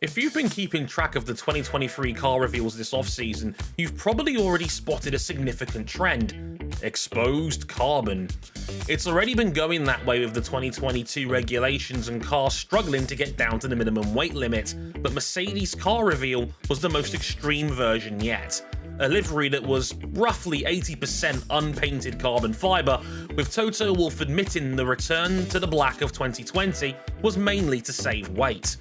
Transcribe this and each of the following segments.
If you've been keeping track of the 2023 car reveals this off-season, you've probably already spotted a significant trend: exposed carbon. It's already been going that way with the 2022 regulations and cars struggling to get down to the minimum weight limit, but Mercedes' car reveal was the most extreme version yet. A livery that was roughly 80% unpainted carbon fibre, with Toto Wolff admitting the return to the black of 2020 was mainly to save weight.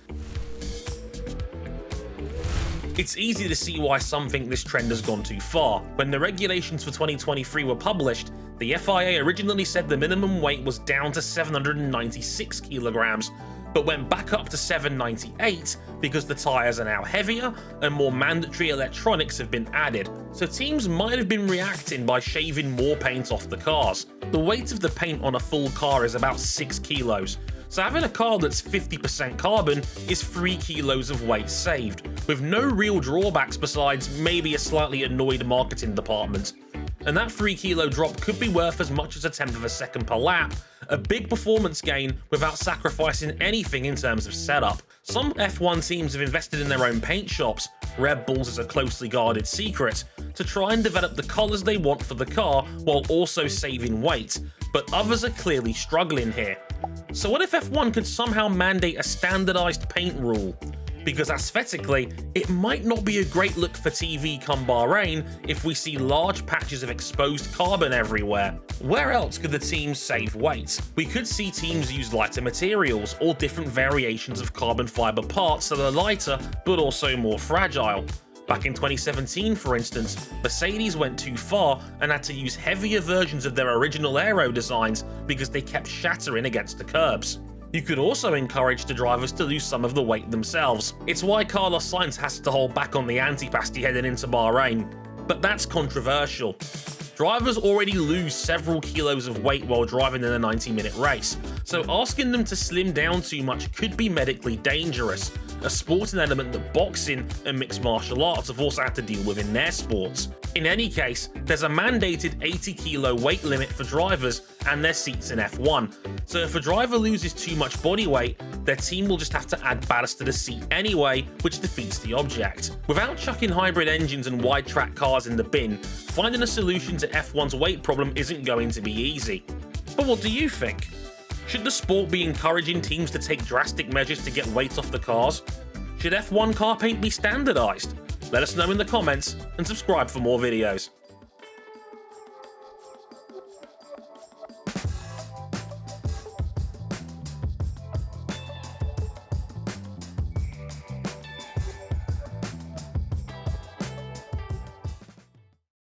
It's easy to see why some think this trend has gone too far. When the regulations for 2023 were published, the FIA originally said the minimum weight was down to 796 kilograms, but went back up to 798 because the tyres are now heavier and more mandatory electronics have been added, so teams might have been reacting by shaving more paint off the cars. The weight of the paint on a full car is about 6 kilos, so having a car that's 50% carbon is 3 kilos of weight saved, with no real drawbacks besides maybe a slightly annoyed marketing department. And that 3 kilo drop could be worth as much as a tenth of a second per lap, a big performance gain without sacrificing anything in terms of setup. Some F1 teams have invested in their own paint shops, Red Bull's is a closely guarded secret, to try and develop the colours they want for the car while also saving weight, but others are clearly struggling here. So what if F1 could somehow mandate a standardised paint rule? Because aesthetically, it might not be a great look for TV come Bahrain if we see large patches of exposed carbon everywhere. Where else could the teams save weight? We could see teams use lighter materials or different variations of carbon fibre parts that are lighter but also more fragile. Back in 2017, for instance, Mercedes went too far and had to use heavier versions of their original aero designs because they kept shattering against the curbs. You could also encourage the drivers to lose some of the weight themselves. It's why Carlos Sainz has to hold back on the antipasti heading into Bahrain. But that's controversial. Drivers already lose several kilos of weight while driving in a 90-minute race, so asking them to slim down too much could be medically dangerous, a sporting element that boxing and mixed martial arts have also had to deal with in their sports. In any case, there's a mandated 80 kilo weight limit for drivers and their seats in F1, so if a driver loses too much body weight, their team will just have to add ballast to the seat anyway, which defeats the object. Without chucking hybrid engines and wide track cars in the bin, finding a solution to F1's weight problem isn't going to be easy. But what do you think? Should the sport be encouraging teams to take drastic measures to get weight off the cars? Should F1 car paint be standardised? Let us know in the comments and subscribe for more videos.